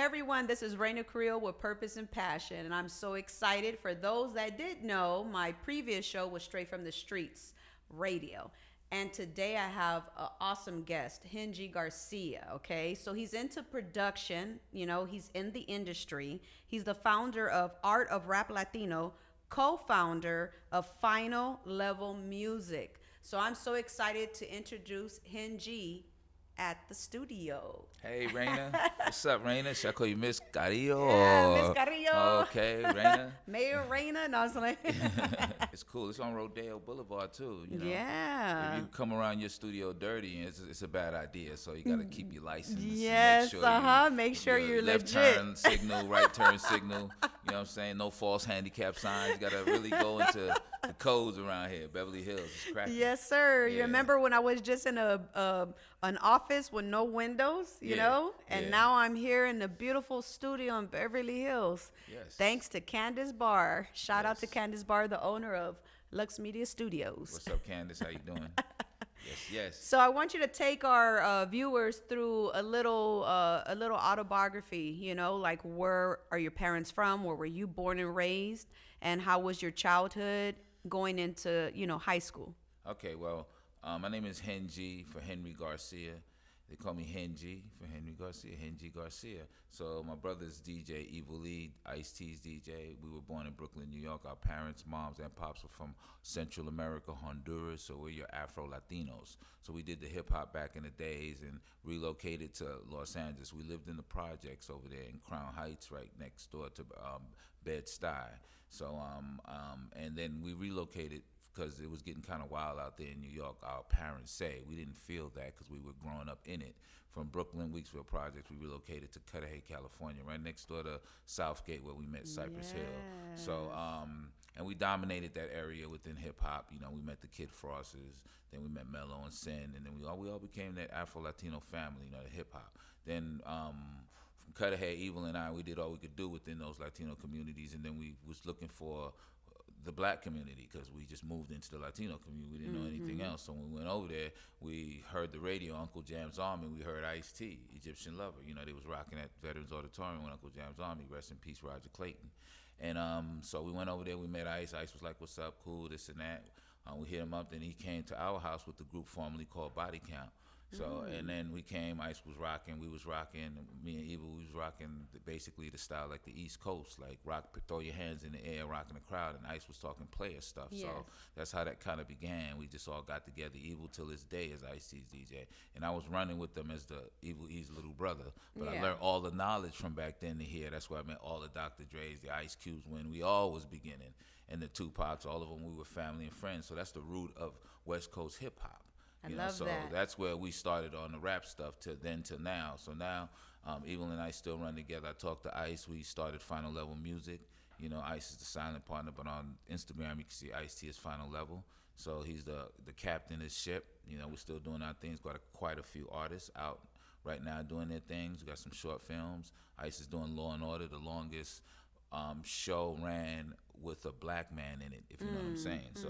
everyone, this is Raina Carrillo with Purpose and Passion, and I'm so excited. For those that did know, my previous show was Straight from the Streets Radio. And today I have an awesome guest, Hen Gee Garcia, okay? So he's into production, he's in the industry. He's the founder of Art of Rap Latino, co-founder of Final Level Music. So I'm so excited to introduce Hen Gee at the studio. Hey, Raina. What's up, Raina? Should I call you Miss Carrillo? Yeah, Miss Carrillo. Okay, Raina. Mayor Raina. No, it's like It's cool. It's on Rodeo Boulevard, too. Yeah. If you come around your studio dirty, it's a bad idea. So you got to keep your license. Yes, make sure you're left legit. turn signal, right turn signal. You know what I'm saying? No false handicap signs. You got to really go into the codes around here. Beverly Hills is cracking. Yes, sir. Yeah. You remember when I was just in an office with no windows, and now I'm here in the beautiful studio in Beverly Hills. Yes. Thanks to Candace Barr. Shout out to Candace Barr, the owner of Lux Media Studios. What's up, Candace? How you doing? Yes. So I want you to take our viewers through a little autobiography. Like where are your parents from? Where were you born and raised? And how was your childhood going into high school? Okay, well, my name is Hen Gee for Henry Garcia. They call me Hen Gee for Henry Garcia, Hen Gee Garcia. So my brother's DJ, Evil Lee, Ice-T's DJ. We were born in Brooklyn, New York. Our parents, moms, and pops were from Central America, Honduras, so we're your Afro-Latinos. So we did the hip-hop back in the days and relocated to Los Angeles. We lived in the projects over there in Crown Heights, right next door to Bed-Stuy. So, and then we relocated because it was getting kind of wild out there in New York. Our parents say we didn't feel that because we were growing up in it. From Brooklyn, Weeksville Projects, we relocated to Cudahy, California, right next door to Southgate, where we met Cypress Hill. So, and we dominated that area within hip hop. We met the Kid Frosters, then we met Mello and Sin, and then we all became that Afro-Latino family, the hip hop. Then from Cudahy, Evil and I, we did all we could do within those Latino communities, and then we was looking for the black community because we just moved into the Latino community. We didn't know anything else. So when we went over there, we heard the radio, Uncle Jam's Army. We heard Ice-T, Egyptian Lover. They was rocking at Veterans Auditorium with Uncle Jam's Army. Rest in peace, Roger Clayton. And so we went over there. We met Ice. Ice was like, "What's up? Cool, this and that." We hit him up. Then he came to our house with the group formerly called Body Count. So, and then we came, Ice was rocking, we was rocking, me and Evil, we was rocking basically the style like the East Coast, like rock, throw your hands in the air, rocking the crowd, and Ice was talking player stuff. Yes. So that's how that kind of began. We just all got together, Evil till this day as Ice-T's DJ. And I was running with them as the Evil E's little brother. But I learned all the knowledge from back then to here. That's where I met all the Dr. Dre's, the Ice Cubes, when we all was beginning. And the Tupacs, all of them, we were family and friends. So that's the root of West Coast hip-hop. I love so that. That's where we started on the rap stuff till now. So now, Evil and I still run together. I talked to Ice. We started Final Level Music. Ice is the silent partner, but on Instagram you can see Ice-T is Final Level. So he's the captain of the ship. We're still doing our things. Got quite a few artists out right now doing their things. We got some short films. Ice is doing Law and Order, the longest show ran with a black man in it, if you know what I'm saying. So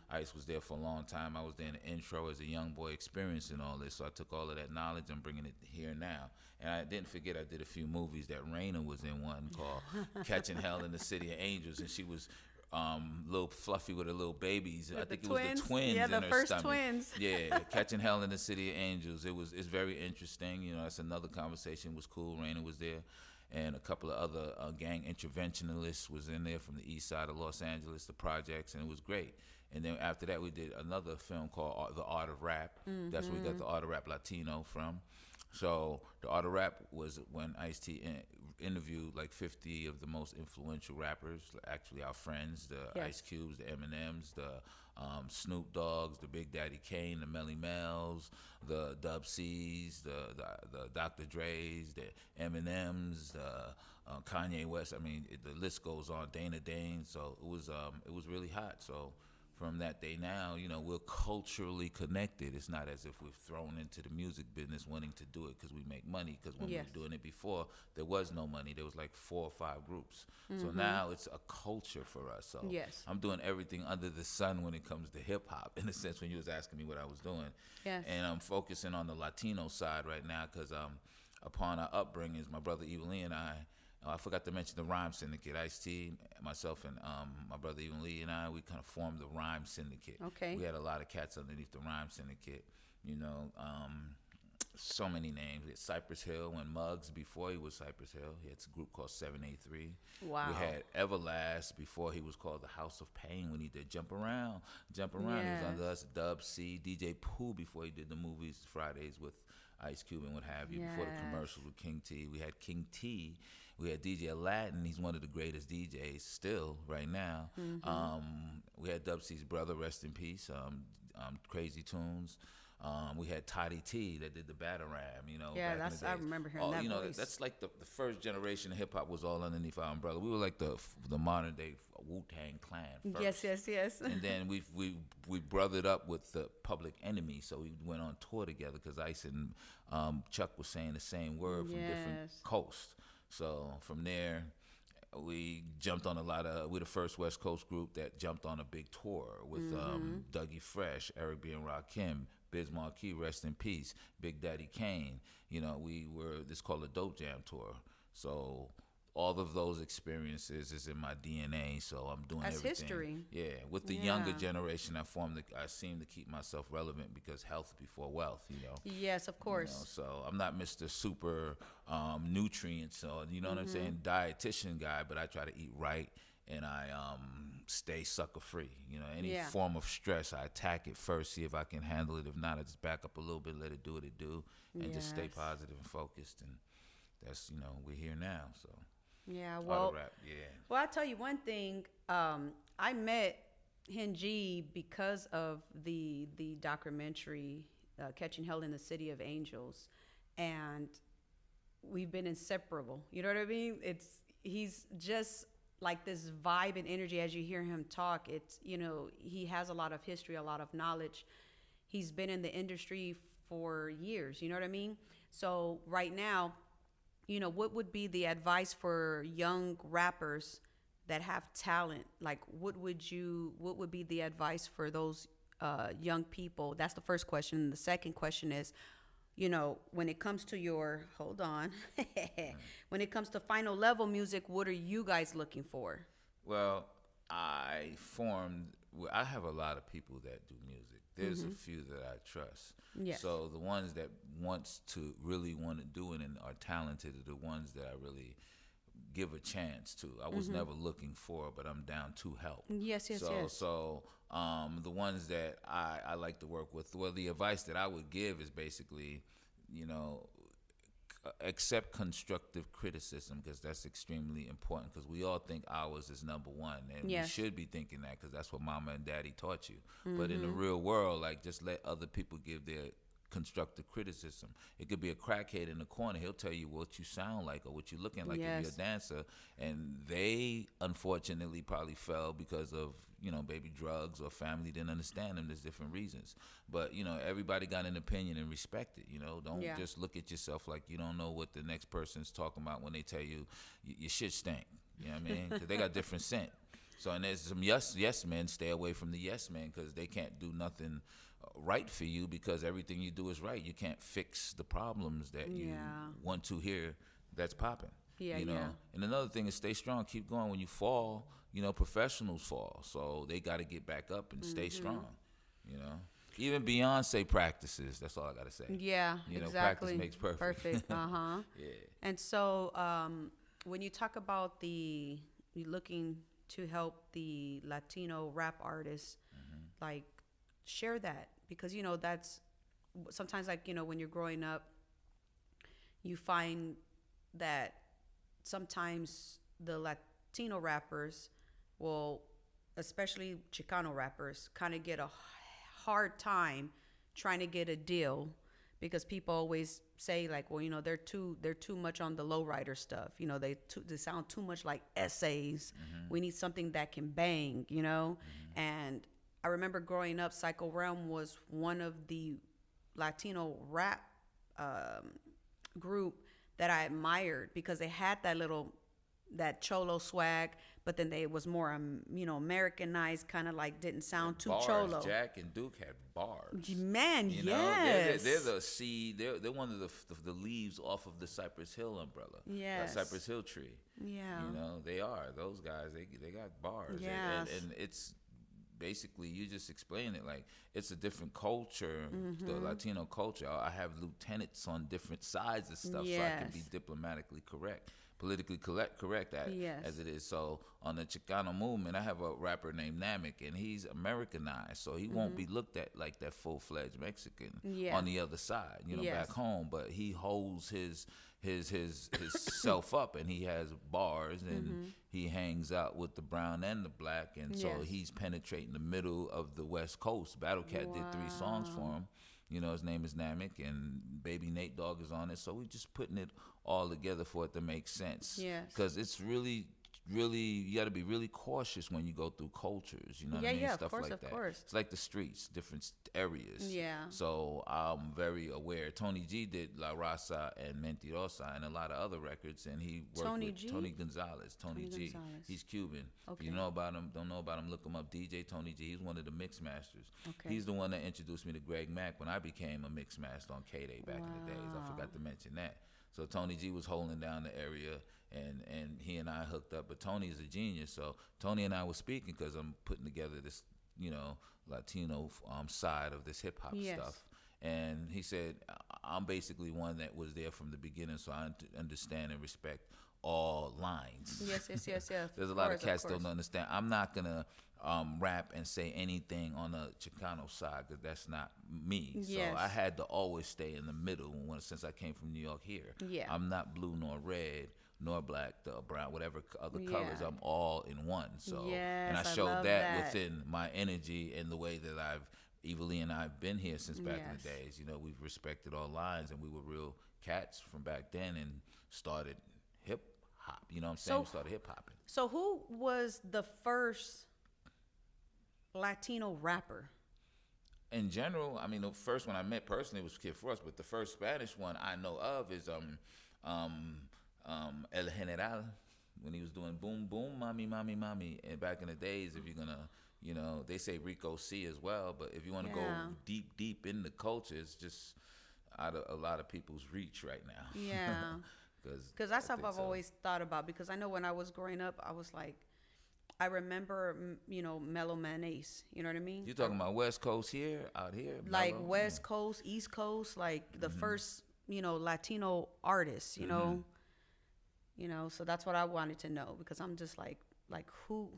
Ice was there for a long time. I was there in the intro as a young boy experiencing all this. So I took all of that knowledge and bringing it here now. And I didn't forget I did a few movies that Raina was in, one called Catching Hell in the City of Angels, and she was little fluffy with her little babies. I think it was the twins in her first stomach. Twins. Yeah, Catching Hell in the City of Angels. It's very interesting. That's another conversation. It was cool. Raina was there. And a couple of other gang interventionists was in there from the east side of Los Angeles, the projects, and it was great. And then after that, we did another film called The Art of Rap. That's where we got the Art of Rap Latino from. So the Art of Rap was when Ice-T interviewed like 50 of the most influential rappers, actually our friends, the Ice Cubes, the Eminems, the Snoop Dogg's, the Big Daddy Kane, the Melly Mel's, the Dub C's, the Dr. Dre's, the Eminems, the Kanye West. I mean, the list goes on. Dana Dane. So it was really hot. So from that day now, we're culturally connected. It's not as if we've thrown into the music business wanting to do it because we make money. Because when we were doing it before, there was no money. There was like 4 or 5 groups. So now it's a culture for us. So I'm doing everything under the sun when it comes to hip hop. In a sense, when you was asking me what I was doing, and I'm focusing on the Latino side right now because upon our upbringings, my brother Evil Lee and I forgot to mention the Rhyme Syndicate. Ice-T, myself, and my brother Evil Lee and I, we kind of formed the Rhyme Syndicate. Okay. We had a lot of cats underneath the Rhyme Syndicate. You know, so many names. We had Cypress Hill when Muggs, before he was Cypress Hill, he had a group called 783. Wow. We had Everlast before he was called the House of Pain, when he did Jump Around. Jump Around, he was under us. Dub C, DJ Pooh before he did the movies Fridays with Ice Cube and what have you. Before the commercials with King T. We had King T. We had DJ Aladdin. He's one of the greatest DJs still right now. We had Dub C's brother, rest in peace, Crazy Tunes. We had Toddy T that did the Batarram, you know. Yeah, back in the I days. remember hearing that you know, voice. that's like the first generation of hip hop was all underneath our umbrella. We were like the modern day Wu-Tang Clan first. Yes. And then we brothered up with the Public Enemy, so we went on tour together because Ice and Chuck was saying the same word from different coasts. So from there, we jumped on we're the first West Coast group that jumped on a big tour with Dougie Fresh, Eric B. and Rakim, Biz Markie, rest in peace, Big Daddy Kane. You know, this called a Dope Jam Tour. So all of those experiences is in my DNA, so I'm doing everything. That's history. Yeah, with the younger generation, I seem to keep myself relevant because health before wealth, you know. Yes, of course. You know, so I'm not Mr. Super nutrients, or you know what I'm saying, dietitian guy, but I try to eat right and I stay sucker free. You know, any form of stress, I attack it first, see if I can handle it. If not, I just back up a little bit, let it do what it do, and just stay positive and focused. And that's, you know, we're here now, so. Yeah, Art well, of Rap, well, I'll tell you one thing. I met Hen Gee because of the documentary Catching Hell in the City of Angels, and we've been inseparable. You know what I mean? He's just like this vibe and energy as you hear him talk. It's, you know, he has a lot of history, a lot of knowledge. He's been in the industry for years. You know what I mean? So right now, you know, what would be the advice for young rappers that have talent? Like, what would be the advice for those young people? That's the first question. And the second question is, you know, when it comes to when it comes to final level music, what are you guys looking for? Well, I have a lot of people that do music. There's a few that I trust. Yes. So the ones that really want to do it and are talented are the ones that I really give a chance to. I was never looking for, but I'm down to help. Yes. So the ones that I like to work with, well, the advice that I would give is basically, you know, accept constructive criticism, because that's extremely important, because we all think ours is number one, and we should be thinking that because that's what mama and daddy taught you. But in the real world, like, just let other people give their constructive criticism. It could be a crackhead in the corner. He'll tell you what you sound like or what you're looking like if you're a dancer, and they unfortunately probably fell because of, you know, maybe drugs or family didn't understand them. There's different reasons, but you know, everybody got an opinion and respect it. You know, don't just look at yourself like you don't know what the next person's talking about when they tell you your shit stink. You know what I mean? 'Cause they got different scent. So, and there's some yes men. Stay away from the yes men, because they can't do nothing right for you, because everything you do is right. You can't fix the problems that you want to hear that's popping. You know. And another thing is, stay strong, keep going. When you fall, you know, professionals fall, so they got to get back up and stay strong. You know, even Beyonce practices. That's all I got to say. Yeah, you know, exactly. Practice makes perfect. Perfect. Yeah. And so, when you talk about you looking to help the Latino rap artists, like, share that, because you know that's sometimes, like, you know, when you're growing up, you find that sometimes the Latino rappers, well, especially Chicano rappers, kind of get a hard time trying to get a deal, because people always say, like, well, you know, they're too much on the lowrider stuff. You know, they sound too much like essays. We need something that can bang, you know. And I remember growing up, Psycho Realm was one of the Latino rap group that I admired, because they had that little that cholo swag, but then they was more Americanized, kind of like didn't sound too bars. cholo. Jack and Duke had bars. Man, You know, yes. they're the seed. They're one of the leaves off of the Cypress Hill umbrella. Yes. The Cypress Hill tree. Yeah. You know, they are those guys. They got bars. Yes. And it's basically, you just explain it like it's a different culture, the Latino culture. I have lieutenants on different sides of stuff, so I can be diplomatically correct, politically correct as it is. So on the Chicano movement, I have a rapper named Namek, and he's Americanized, so he won't be looked at like that full-fledged Mexican on the other side, back home. But he holds his self up, and he has bars, and he hangs out with the brown and the black, and so he's penetrating the middle of the West Coast. Battle Cat did 3 songs for him. His name is Namek, and Baby Nate Dogg is on it. So we just putting it all together for it to make sense. Yes. Because it's really, you got to be really cautious when you go through cultures. You know what I mean? Yeah, Stuff of course, like of that. course. It's like the streets, different areas. Yeah. So I'm very aware. Tony G did La Raza and Mentirosa and a lot of other records, and he worked with Tony Gonzalez. Tony G. Gonzalez. He's Cuban. Okay. If you know about him, don't know about him, look him up. DJ Tony G. He's one of the mix masters. Okay. He's the one that introduced me to Greg Mack when I became a mix master on K-Day back in the days. I forgot to mention that. So Tony G was holding down the area, and he and I hooked up. But Tony is a genius. So Tony and I were speaking because I'm putting together this, Latino side of this hip hop stuff. And he said, I'm basically one that was there from the beginning, so I understand and respect all lines. Yes. There's a lot of cats don't understand. I'm not going to rap and say anything on the Chicano side because that's not me. Yes. So I had to always stay in the middle since I came from New York here. Yeah. I'm not blue nor red nor black, the brown, whatever other colors. I'm all in one. So and I showed that within my energy and the way that Eva Lee and I've been here since back in the days. We've respected all lines, and we were real cats from back then and started hip hop. You know what I'm saying? We started hip hopping. So who was the first Latino rapper? In general, I mean, the first one I met personally was Kid Frost, but the first Spanish one I know of is El General, when he was doing Boom Boom Mami Mami Mami. And back in the days, if you're gonna, they say Rico C as well, but if you want to go deep in the culture, it's just out of a lot of people's reach right now. Yeah. Because that's something I've always thought about, because I know when I was growing up, I was like, I remember, Mellow Man Ace. You know what I mean? You talking about West Coast here, out here? Like West Coast, East Coast, like the first, Latino artists, you know? So that's what I wanted to know, because I'm just like who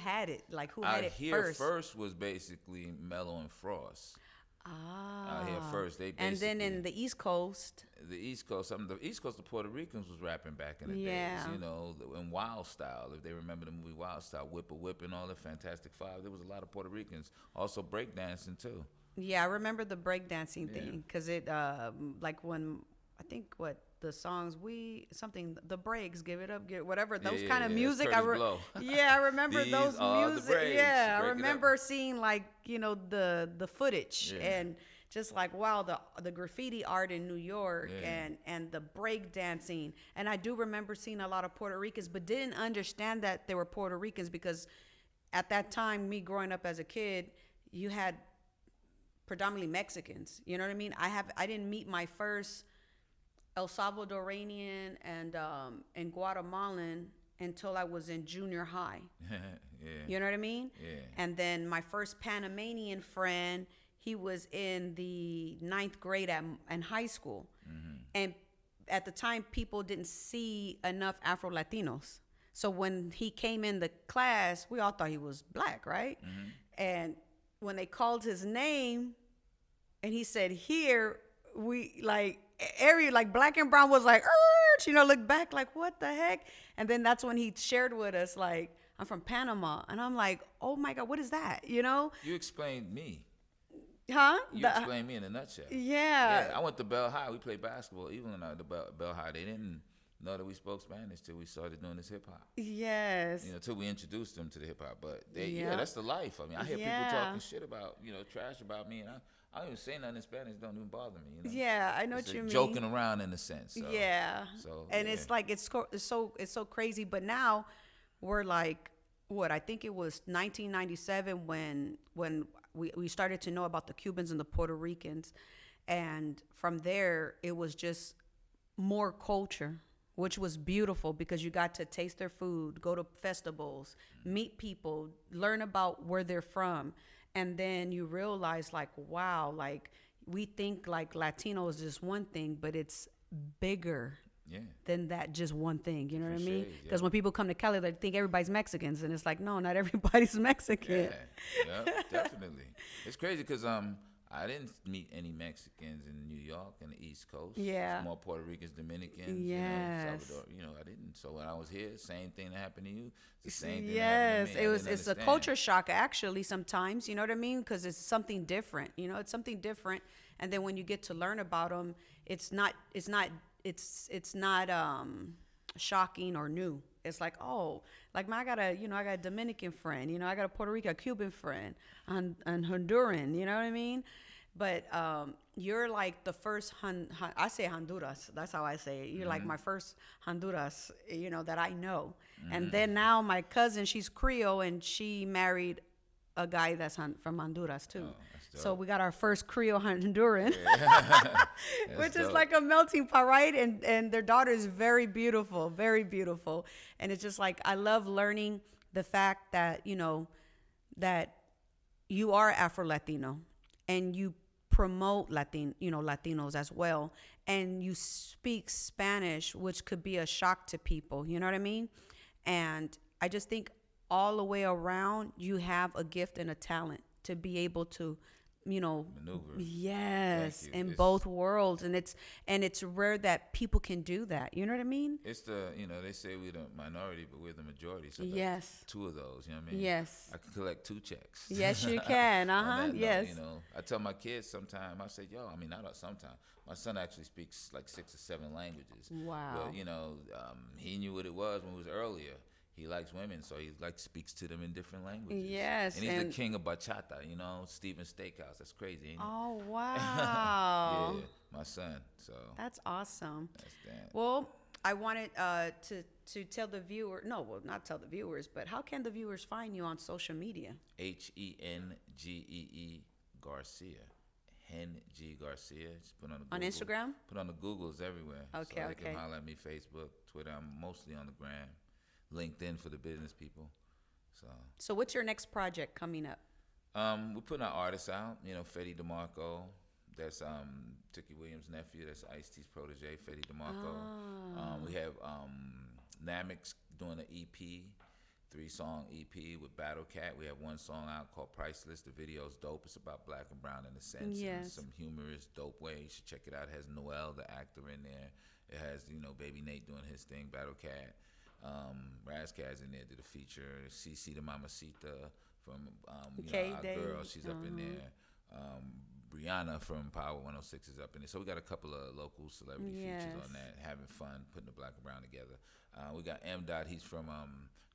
had it? Like who had it first? First was basically Mello and Frost. Out here first, they basically, and then in the East Coast, the Puerto Ricans was rapping back in the days, in Wild Style. If they remember the movie Wild Style, Whip and all the Fantastic Five, there was a lot of Puerto Ricans, also breakdancing too. Yeah, I remember the breakdancing thing, because it like when I think the songs the breaks, give it up, whatever, those kind of music. I remember those music. Breaks, I remember seeing the footage and just like, wow, the graffiti art in New York and the break dancing. And I do remember seeing a lot of Puerto Ricans, but didn't understand that they were Puerto Ricans, because at that time, me growing up as a kid, you had predominantly Mexicans. You know what I mean? I didn't meet my first El Salvadorian and Guatemalan until I was in junior high. You know what I mean? Yeah. And then my first Panamanian friend, he was in the 9th grade in high school. And at the time, people didn't see enough Afro-Latinos. So when he came in the class, we all thought he was black, right? And when they called his name and he said, here, we black and brown was like, look back like, what the heck? And then that's when he shared with us, like, I'm from Panama. And I'm like, oh my God, what is that? You explained me. Huh? You explained me in a nutshell. Yeah. I went to Bell High. We played basketball. Even at the Bell High, they didn't know that we spoke Spanish till we started doing this hip hop. Yes. Till we introduced them to the hip hop. But that's the life. I mean, I hear people talking shit about, trash about me, and I don't even say nothing in Spanish. Don't even bother me. You know? Yeah, I know It's what you like mean. joking around in a sense. So, Yeah. So And yeah. it's like it's so crazy, but now we're like what I think it was 1997 when we started to know about the Cubans and the Puerto Ricans, and from there it was just more culture, which was beautiful because you got to taste their food, go to festivals, meet people, learn about where they're from. And then you realize, like, wow, like we think like Latino is just one thing, but it's bigger Yeah. than that just one thing. You know what I Different mean? shades, Because yeah. when people come to Cali, they think everybody's Mexicans, and it's like, no, not everybody's Mexican. Yeah, definitely. It's crazy because I didn't meet any Mexicans in New York and the East Coast. Yeah. It's more Puerto Ricans, Dominicans, Yes. Salvador. I didn't. So when I was here, same thing that happened to you. It's the same thing Yes, that happened to me. it's a culture shock actually sometimes, you know what I mean? Because it's something different, it's something different. And then when you get to learn about them, it's not shocking or new. It's like, oh, like I got a Dominican friend, I got a Puerto Rican, a Cuban friend, and Honduran, you know what I mean? But you're like the first I say Honduras. That's how I say it. You're like my first Honduras, that I know. And then now my cousin, she's Creole, and she married a guy that's from Honduras too. Oh, that's So dope. we got our first Creole Honduran, That's which is dope. like a melting pot, right? And their daughter is very beautiful, very beautiful. And it's just like I love learning the fact that that you are Afro Latino, and you promote Latinos as well, and you speak Spanish, which could be a shock to people. You know what I mean? And I just think all the way around, you have a gift and a talent to be able to, Maneuver. yes, Thank you. in It's- both worlds, and it's rare that people can do that. You know what I mean? It's they say we're the minority, but we're the majority. So that's Yes. two of those. You know what I mean? Yes. I can collect 2 checks. Yes, you can. On Uh-huh. that note, Yes. I tell my kids sometimes, I say, not sometimes. My son actually speaks like 6 or 7 languages. Wow. But, he knew what it was when it was earlier. He likes women, so he speaks to them in different languages. Yes, And he's and- the king of bachata, Steven Steakhouse. That's crazy, ain't it? Oh, wow. Yeah, my son. So That's awesome. that's that. Well, I wanted to tell the viewer, no, well, not tell the viewers, but how can the viewers find you on social media? HenGee Garcia. Hen Gee Garcia. Just put on the On Google. Instagram? Put on the Googles everywhere. Okay, so they okay. can holler at me, Facebook, Twitter. I'm mostly on the gram. LinkedIn for the business people. So what's your next project coming up? We're putting our artists out. Fetty DeMarco. That's Tookie Williams' nephew. That's Ice-T's protege, Fetty DeMarco. We have Namix doing an EP, 3-song EP with Battle Cat. We have one song out called Priceless. The video's dope. It's about black and brown in a sense. Yes. In some humorous, dope way. You should check it out. It has Noel, the actor, in there. It has, Baby Nate doing his thing, Battle Cat. Razkaz in there did a feature. CC the Mamacita from our K-Day. girl, she's up in there. Brianna from Power 106 is up in there. So we got a couple of local celebrity features Yes. on that, having fun, putting the black and brown together. We got M. Dot, he's from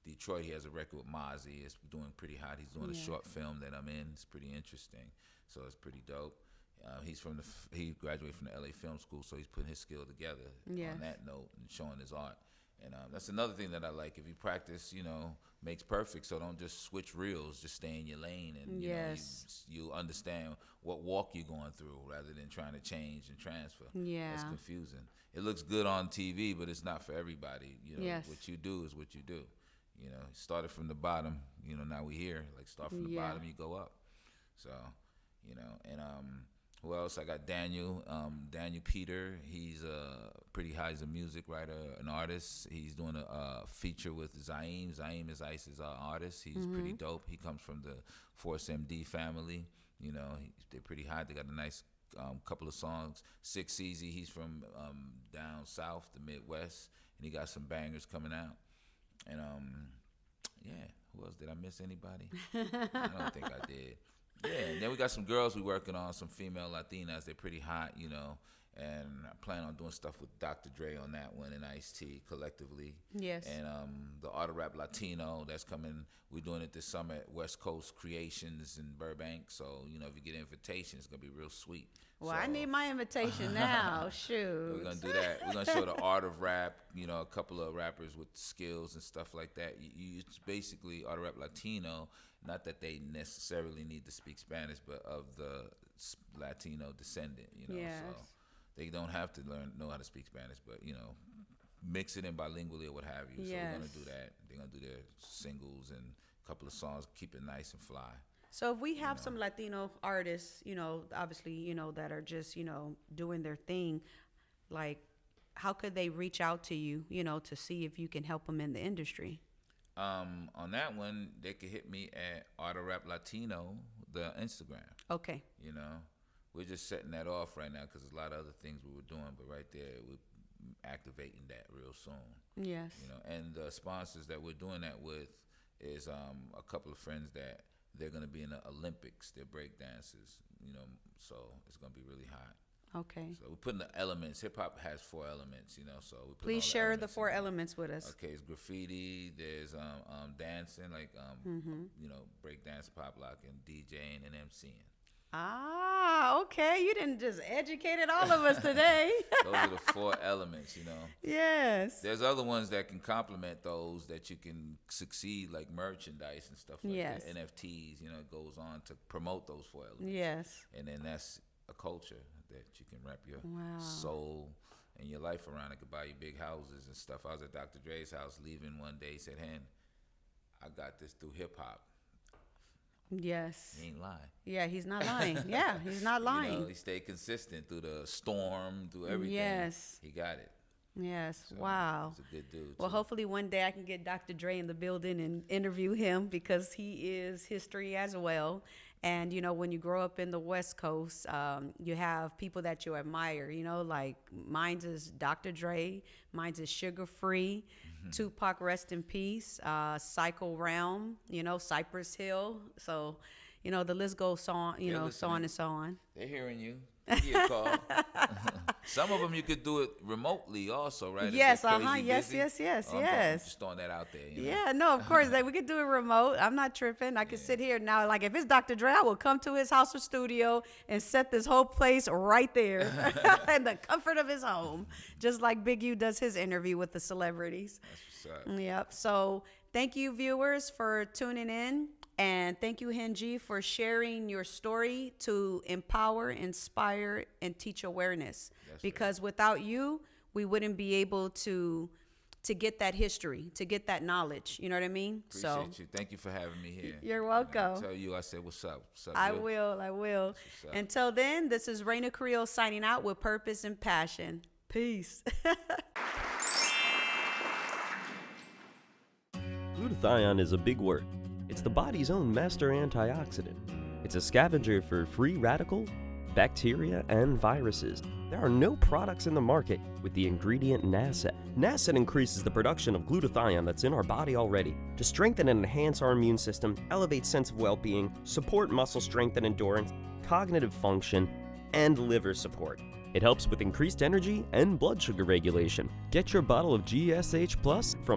Detroit. He has a record with Mozzie. It's doing pretty hot. He's doing a Yes. short film that I'm in. It's pretty interesting. So it's pretty dope. He's from he graduated from the LA Film School, so he's putting his skill together Yes. on that note and showing his art. And that's another thing that I like. If you practice, makes perfect. So don't just switch reels. Just stay in your lane, and Yes. you understand what walk you're going through rather than trying to change and transfer. Yeah. That's confusing. It looks good on TV, but it's not for everybody. Yes. What you do is what you do. Started from the bottom. Now we here. Like start from the Yeah. bottom, you go up. So, and who else? I got Daniel Peter. He's pretty high. He's a music writer, an artist. He's doing a feature with Zaim. Zaim is Ice's artist. He's pretty dope. He comes from the Force MD family. They're pretty high. They got a nice couple of songs. 6 Easy. He's from down south, the Midwest, and he got some bangers coming out. And who else? Did I miss anybody? I don't think I did. Yeah, and then we got some girls we working on, some female Latinas. They're pretty hot, and I plan on doing stuff with Dr. Dre on that one and Ice-T collectively. Yes. And the Art of Rap Latino that's coming. We're doing it this summer at West Coast Creations in Burbank. So if you get an invitation, it's gonna be real sweet. Well, so, I need my invitation now. Shoot. We're gonna do that. We're gonna show the art of rap. A couple of rappers with skills and stuff like that. It's basically Art of Rap Latino. Not that they necessarily need to speak Spanish, but of the Latino descendant. Yes. So they don't have to know how to speak Spanish, but mix it in bilingually or what have you. Yes. So we're gonna do that. They're gonna do their singles and a couple of songs, keep it nice and fly. So if we have some Latino artists, obviously, that are just, doing their thing, like, how could they reach out to you, to see if you can help them in the industry? On that one, they could hit me at Art of Rap Latino, the Instagram. Okay. We're just setting that off right now because there's a lot of other things we were doing, but right there, we're activating that real soon. Yes. And the sponsors that we're doing that with is a couple of friends that they're going to be in the Olympics. They're break dancers, so it's going to be really hot. Okay. So we're putting the elements. Hip hop has 4 elements, so we put Please share the 4 elements with us. Okay, it's graffiti. There's dancing, like break dance, pop lock, and DJing and MCing. Ah, okay. You didn't just educated all of us today. Those are the 4 elements, Yes. There's other ones that can complement those that you can succeed, like merchandise and stuff like Yes. that. NFTs, it goes on to promote those 4 elements. Yes. And then that's a culture that you can wrap your Wow. soul and your life around. It could buy you big houses and stuff. I was at Dr. Dre's house leaving one day. He said, Hen, I got this through hip hop. Yes. He ain't lying. Yeah, he's not lying. Yeah, he's not lying. He stayed consistent through the storm, through everything. Yes. He got it. Yes. So, Wow. He's a good dude. Well, too. hopefully one day I can get Dr. Dre in the building and interview him because he is history as well. And, when you grow up in the West Coast, you have people that you admire, like mine's is Dr. Dre, mine's is Sugar Free, Tupac, rest in peace, Psycho Realm, Cypress Hill. So, the list goes on, so on and so on. They're hearing you. Give you a call. Some of them you could do it remotely also, right? Yes, Yes. yes. I'm just throwing that out there. Yeah, no, of course. We could do it remote. I'm not tripping. I can sit here now. Like, if it's Dr. Dre, I will come to his house or studio and set this whole place right there in the comfort of his home, just like Big U does his interview with the celebrities. That's what's up. Yep. So thank you, viewers, for tuning in. And thank you, Hen Gee, for sharing your story to empower, inspire, and teach awareness. That's because without you, we wouldn't be able to get that history, to get that knowledge. You know what I mean? Appreciate you. Thank you for having me here. You're welcome. I'll tell you, I said, what's up? What's up? I Bill? will. What's up? Until then, this is Raina Carrillo signing out with purpose and passion. Peace. Glutathione is a big word. It's the body's own master antioxidant. It's a scavenger for free radical, bacteria, and viruses. There are no products in the market with the ingredient NASET. NASET increases the production of glutathione that's in our body already to strengthen and enhance our immune system, elevate sense of well-being, support muscle strength and endurance, cognitive function, and liver support. It helps with increased energy and blood sugar regulation. Get your bottle of GSH Plus from